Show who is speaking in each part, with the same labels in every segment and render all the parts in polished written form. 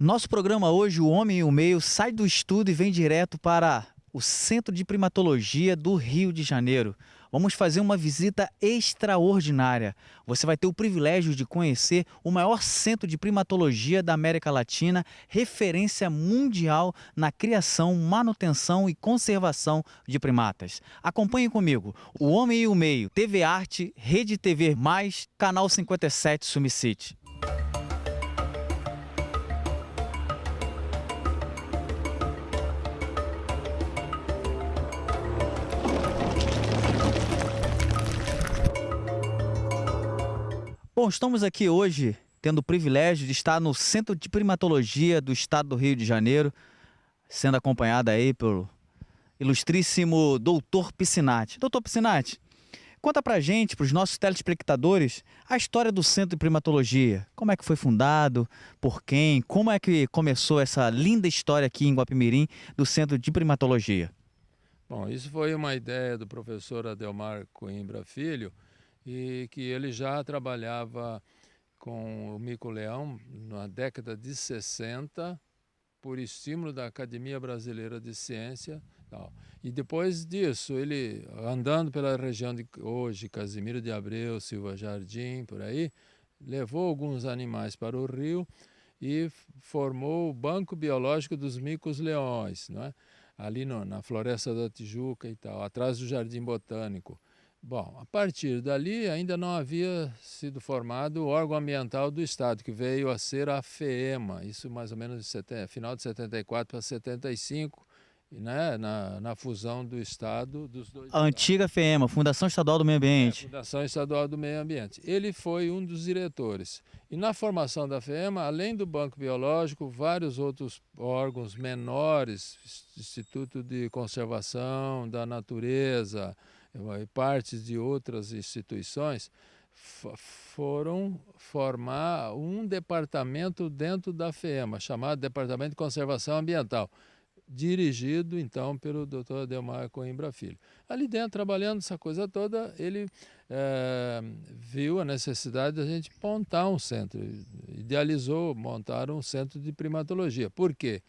Speaker 1: Nosso programa hoje, O Homem e o Meio, sai do estudo e vem direto para o Centro de Primatologia do Rio de Janeiro. Vamos fazer uma visita extraordinária. Você vai ter o privilégio de conhecer o maior centro de primatologia da América Latina, referência mundial na criação, manutenção e conservação de primatas. Acompanhe comigo. O Homem e o Meio, TV Arte, Rede TV+, Canal 57 Sumicity. Bom, estamos aqui hoje tendo o privilégio de estar no Centro de Primatologia do Estado do Rio de Janeiro, sendo acompanhada aí pelo ilustríssimo Dr. Piscinati. Dr. Piscinati, conta pra gente, pros nossos telespectadores, a história do Centro de Primatologia. Como é que foi fundado, por quem, como é que começou essa linda história aqui em Guapimirim do Centro de Primatologia?
Speaker 2: Bom, isso foi uma ideia do professor Adelmar Coimbra Filho, e que ele já trabalhava com o mico-leão na década de 60, por estímulo da Academia Brasileira de Ciência. Tal. E depois disso, ele andando pela região de hoje, Casimiro de Abreu, Silva Jardim, por aí, levou alguns animais para o Rio e formou o Banco Biológico dos Micos-Leões, não é? Ali na Floresta da Tijuca e tal, atrás do Jardim Botânico. Bom, a partir dali ainda não havia sido formado o órgão ambiental do Estado, que veio a ser a FEEMA, isso mais ou menos final de 74 para 75, né, na fusão do Estado, dos dois
Speaker 1: A
Speaker 2: estados.
Speaker 1: antiga FEMA, Fundação Estadual do Meio Ambiente.
Speaker 2: Fundação Estadual do Meio Ambiente. Ele foi um dos diretores. E na formação da FEMA, além do Banco Biológico, vários outros órgãos menores, Instituto de Conservação da Natureza, e partes de outras instituições, foram formar um departamento dentro da FEMA, chamado Departamento de Conservação Ambiental, dirigido então pelo Dr. Adelmar Coimbra Filho. Ali dentro, trabalhando essa coisa toda, ele viu a necessidade de a gente montar um centro, idealizou montar um centro de primatologia. Por quê?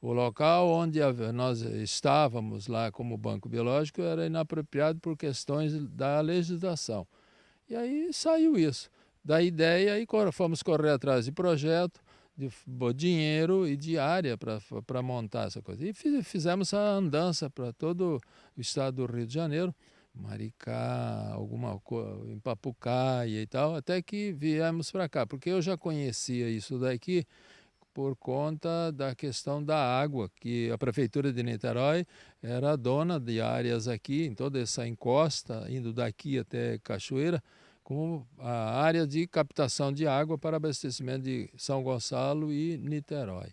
Speaker 2: O local onde nós estávamos lá como banco biológico era inapropriado por questões da legislação. E aí saiu isso. Da ideia, aí fomos correr atrás de projeto, de dinheiro e de área para montar essa coisa. E fizemos a andança para todo o estado do Rio de Janeiro, Maricá, em Papucaia e tal, até que viemos para cá, porque eu já conhecia isso daqui por conta da questão da água, que a Prefeitura de Niterói era dona de áreas aqui, em toda essa encosta, indo daqui até Cachoeira, como a área de captação de água para abastecimento de São Gonçalo e Niterói.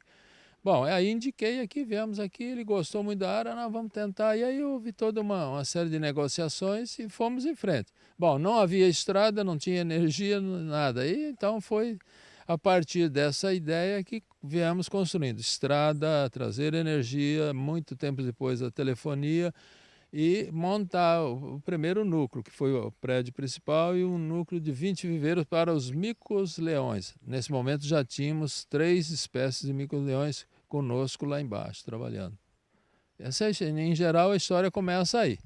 Speaker 2: Bom, aí indiquei aqui, viemos aqui, ele gostou muito da área, nós vamos tentar. E aí houve toda uma série de negociações e fomos em frente. Bom, não havia estrada, não tinha energia, nada. E então foi a partir dessa ideia que viemos construindo estrada, trazer energia, muito tempo depois a telefonia, e montar o primeiro núcleo, que foi o prédio principal, e um núcleo de 20 viveiros para os micos-leões. Nesse momento já tínhamos 3 espécies de micos-leões conosco lá embaixo, trabalhando. Essa, em geral, a história começa aí.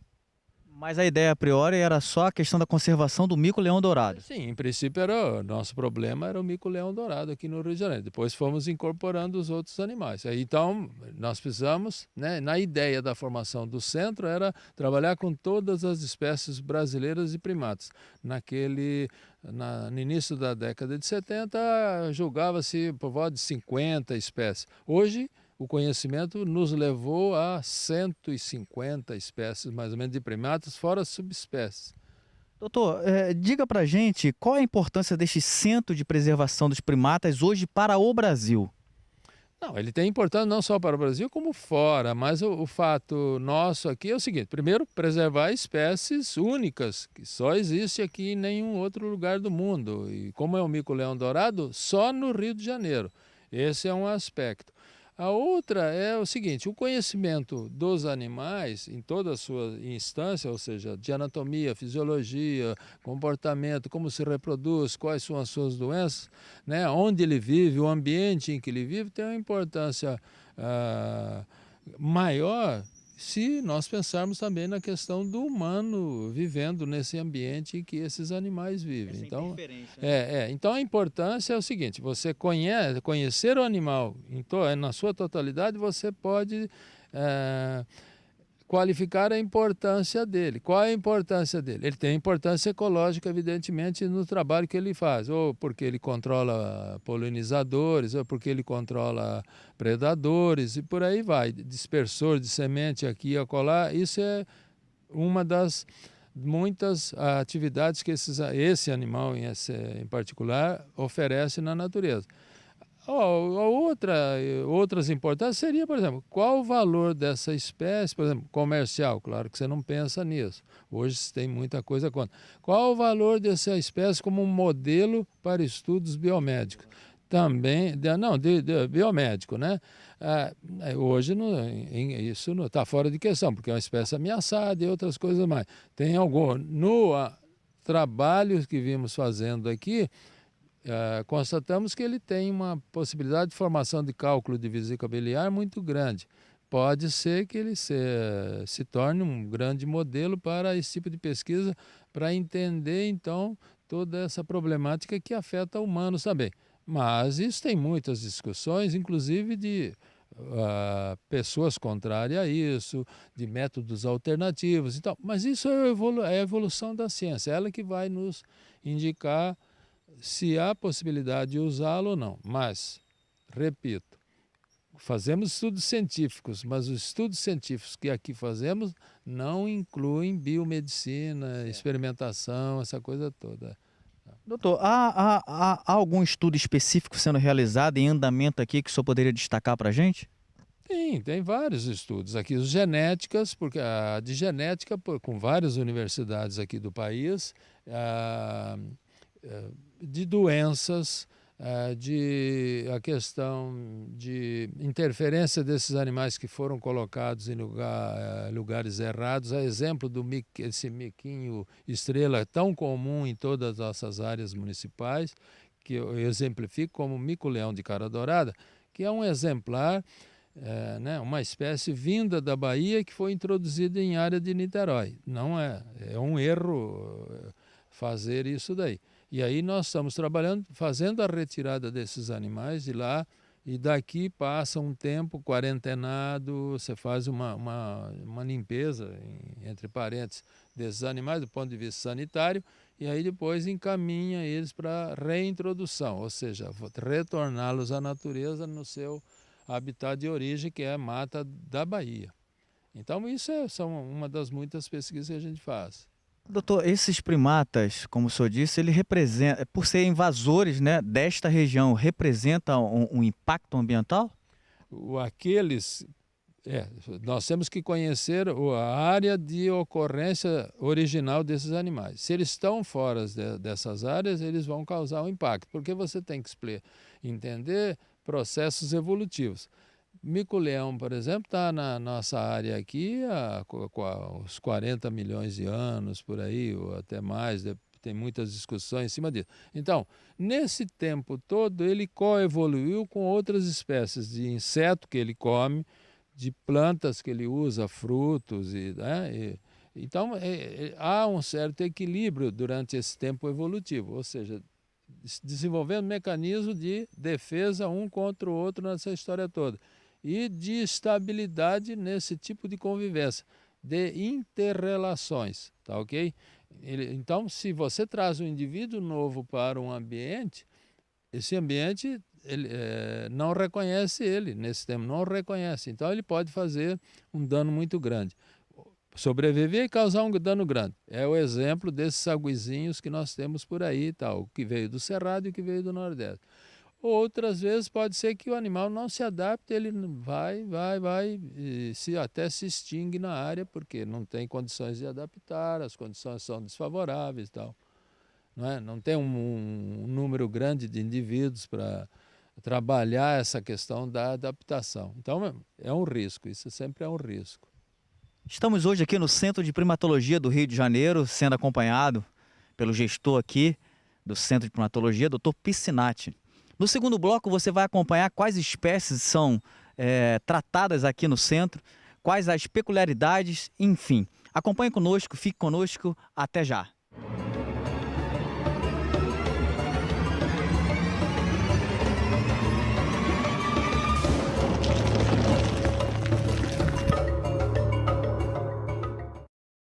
Speaker 1: Mas a ideia a priori era só a questão da conservação do mico-leão dourado.
Speaker 2: Sim, em princípio o nosso problema era o mico-leão dourado aqui no Rio de Janeiro. Depois fomos incorporando os outros animais. Aí, então, nós precisamos, né, na ideia da formação do centro, era trabalhar com todas as espécies brasileiras de primatas. No início da década de 70, julgava-se por volta de 50 espécies. Hoje, o conhecimento nos levou a 150 espécies, mais ou menos, de primatas, fora subespécies.
Speaker 1: Doutor, diga pra gente qual a importância deste Centro de Preservação dos Primatas hoje para o Brasil.
Speaker 2: Não, ele tem importância não só para o Brasil, como fora, mas o fato nosso aqui é o seguinte: primeiro, preservar espécies únicas, que só existe aqui em nenhum outro lugar do mundo. E como é o mico-leão dourado, só no Rio de Janeiro. Esse é um aspecto. A outra é o seguinte, o conhecimento dos animais em toda a sua instância, ou seja, de anatomia, fisiologia, comportamento, como se reproduz, quais são as suas doenças, né? Onde ele vive, o ambiente em que ele vive, tem uma importância maior se nós pensarmos também na questão do humano vivendo nesse ambiente em que esses animais vivem.
Speaker 1: Essa
Speaker 2: Então,
Speaker 1: interferência, né?
Speaker 2: então a importância é o seguinte, você conhecer o animal na sua totalidade, você pode qualificar a importância dele. Qual é a importância dele? Ele tem importância ecológica, evidentemente, no trabalho que ele faz, ou porque ele controla polinizadores, ou porque ele controla predadores, e por aí vai. Dispersor de semente aqui e acolá, isso é uma das muitas atividades que esse animal em particular oferece na natureza. Outras importâncias seria, por exemplo, qual o valor dessa espécie, por exemplo, comercial, claro que você não pensa nisso, hoje tem muita coisa contra. Qual o valor dessa espécie como um modelo para estudos biomédicos? Também, biomédico, né? Hoje isso não está fora de questão, porque é uma espécie ameaçada e outras coisas mais. Tem algum, trabalhos que vimos fazendo aqui, constatamos que ele tem uma possibilidade de formação de cálculo de vesícula biliar muito grande. Pode ser que ele se torne um grande modelo para esse tipo de pesquisa, para entender, então, toda essa problemática que afeta humanos também. Mas isso tem muitas discussões, inclusive de pessoas contrárias a isso, de métodos alternativos e tal. Mas isso é a evolução da ciência, ela que vai nos indicar se há possibilidade de usá-lo ou não. Mas, repito, fazemos estudos científicos, mas os estudos científicos que aqui fazemos não incluem biomedicina, experimentação, essa coisa toda.
Speaker 1: Doutor, há algum estudo específico sendo realizado em andamento aqui que o senhor poderia destacar para a gente?
Speaker 2: Tem vários estudos aqui, os genéticas, porque de genética com várias universidades aqui do país, de doenças, de a questão de interferência desses animais que foram colocados em lugares errados, a exemplo esse miquinho estrela tão comum em todas as nossas áreas municipais, que eu exemplifico como mico-leão de cara dourada, que é um exemplar, né, uma espécie vinda da Bahia que foi introduzida em área de Niterói. Não é um erro fazer isso daí. E aí nós estamos trabalhando, fazendo a retirada desses animais de lá, e daqui passa um tempo quarentenado, você faz uma limpeza, entre parênteses, desses animais do ponto de vista sanitário, e aí depois encaminha eles para reintrodução, ou seja, retorná-los à natureza no seu habitat de origem, que é a mata da Bahia. Então isso são uma das muitas pesquisas que a gente faz.
Speaker 1: Doutor, esses primatas, como o senhor disse, ele representa, por serem invasores, né, desta região, representa um impacto ambiental?
Speaker 2: Aqueles nós temos que conhecer a área de ocorrência original desses animais. Se eles estão fora dessas áreas, eles vão causar um impacto, porque você tem que entender processos evolutivos. Mico-leão, por exemplo, está na nossa área aqui há uns 40 milhões de anos, por aí, ou até mais, tem muitas discussões em cima disso. Então, nesse tempo todo, ele coevoluiu com outras espécies de inseto que ele come, de plantas que ele usa, frutos, então há um certo equilíbrio durante esse tempo evolutivo, ou seja, desenvolvendo mecanismo de defesa um contra o outro nessa história toda, e de estabilidade nesse tipo de convivência, de interrelações, tá ok? Então, se você traz um indivíduo novo para um ambiente, esse ambiente não reconhece ele, nesse tempo não reconhece, então ele pode fazer um dano muito grande. Sobreviver e causar um dano grande. É o exemplo desses saguizinhos que nós temos por aí, tal, que veio do Cerrado e que veio do Nordeste. Outras vezes pode ser que o animal não se adapte, ele vai, e até se extingue na área, porque não tem condições de adaptar, as condições são desfavoráveis e tal. Não tem um número grande de indivíduos para trabalhar essa questão da adaptação. Então, é um risco, isso sempre é um risco.
Speaker 1: Estamos hoje aqui no Centro de Primatologia do Rio de Janeiro, sendo acompanhado pelo gestor aqui do Centro de Primatologia, Dr. Piscinati. No segundo bloco você vai acompanhar quais espécies são tratadas aqui no centro, quais as peculiaridades, enfim. Acompanhe conosco, fique conosco, até já.